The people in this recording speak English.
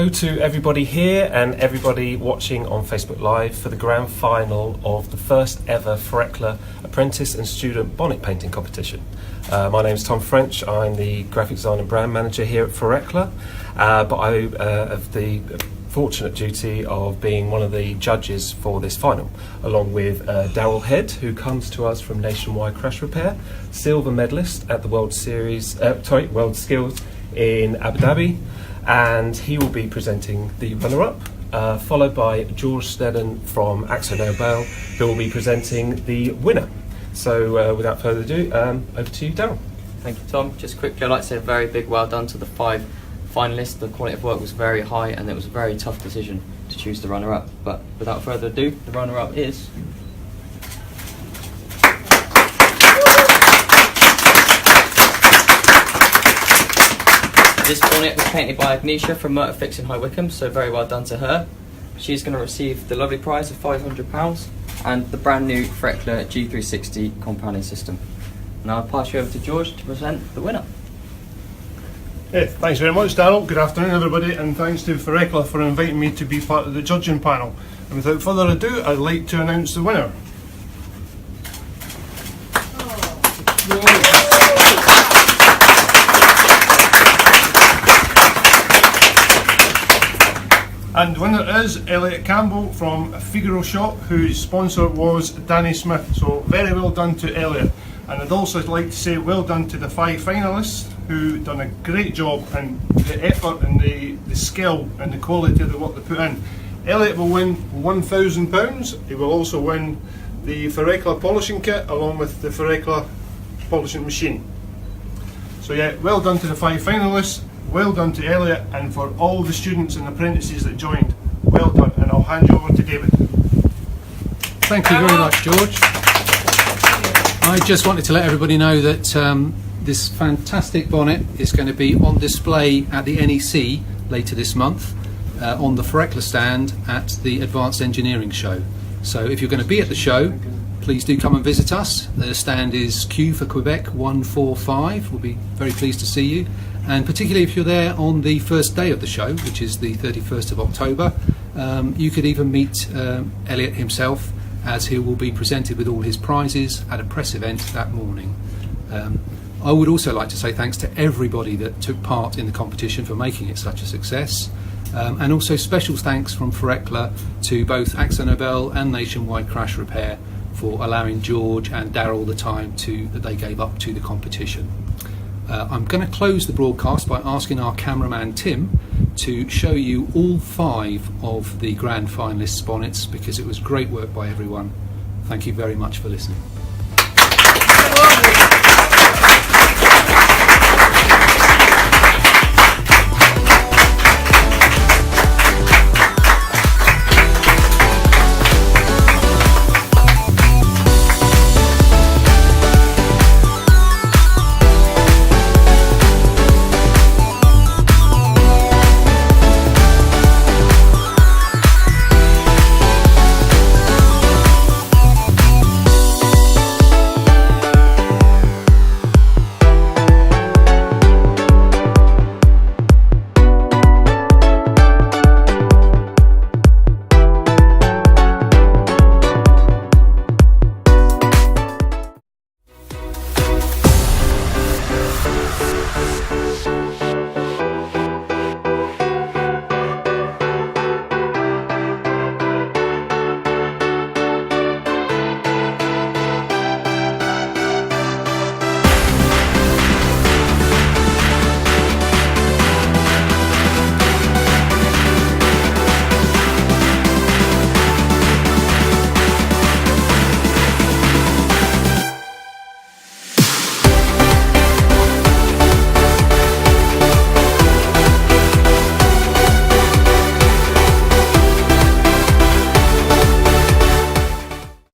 hello to everybody here and everybody watching on Facebook Live for the grand final of the first ever Farecla Apprentice and Student Bonnet Painting Competition. My name is Tom French, I'm the Graphic Design and Brand Manager here at Farecla, but I have the fortunate duty of being one of the judges for this final, along with Darryl Head, who comes to us from Nationwide Crash Repair, silver medalist at the World Skills in Abu Dhabi, and he will be presenting the runner-up, followed by George Snedden from AkzoNobel, who will be presenting the winner. So without further ado, over to you, Darryl. Thank you, Tom. Just quickly, I'd like to say a very big well done to the 5 finalists. The quality of work was very high and it was a very tough decision to choose the runner-up. But without further ado, the runner-up is... This bonnet was painted by Agnesia from Motor Fix in High Wycombe, so very well done to her. She's going to receive the lovely prize of £500 and the brand new Farecla G360 compounding system. Now I'll pass you over to George to present the winner. Yeah, thanks very much, Darryl. Good afternoon, everybody, and thanks to Farecla for inviting me to be part of the judging panel. And without further ado, I'd like to announce the winner. And the winner is Elliot Campbell from Figaro Shop, whose sponsor was Danny Smith. So very well done to Elliot. And I'd also like to say well done to the 5 finalists who done a great job, and the effort and the skill and the quality of the work they put in. Elliot will win £1,000. He will also win the Farecla polishing kit along with the Farecla polishing machine. So yeah, well done to the 5 finalists. Well done to Elliot, and for all the students and apprentices that joined, well done. And I'll hand you over to David. Thank you very much, George. I just wanted to let everybody know that this fantastic bonnet is going to be on display at the NEC later this month on the Farecla stand at the Advanced Engineering Show. So if you're going to be at the show, please do come and visit us. The stand is Q for Quebec 145. We'll be very pleased to see you. And particularly if you're there on the first day of the show, which is the 31st of October, you could even meet Elliot himself, as he will be presented with all his prizes at a press event that morning. I would also like to say thanks to everybody that took part in the competition for making it such a success. And also special thanks from Farecla to both AkzoNobel and Nationwide Crash Repair for allowing George and Darryl the time that they gave up to the competition. I'm going to close the broadcast by asking our cameraman Tim to show you all 5 of the grand finalists' bonnets, because it was great work by everyone. Thank you very much for listening.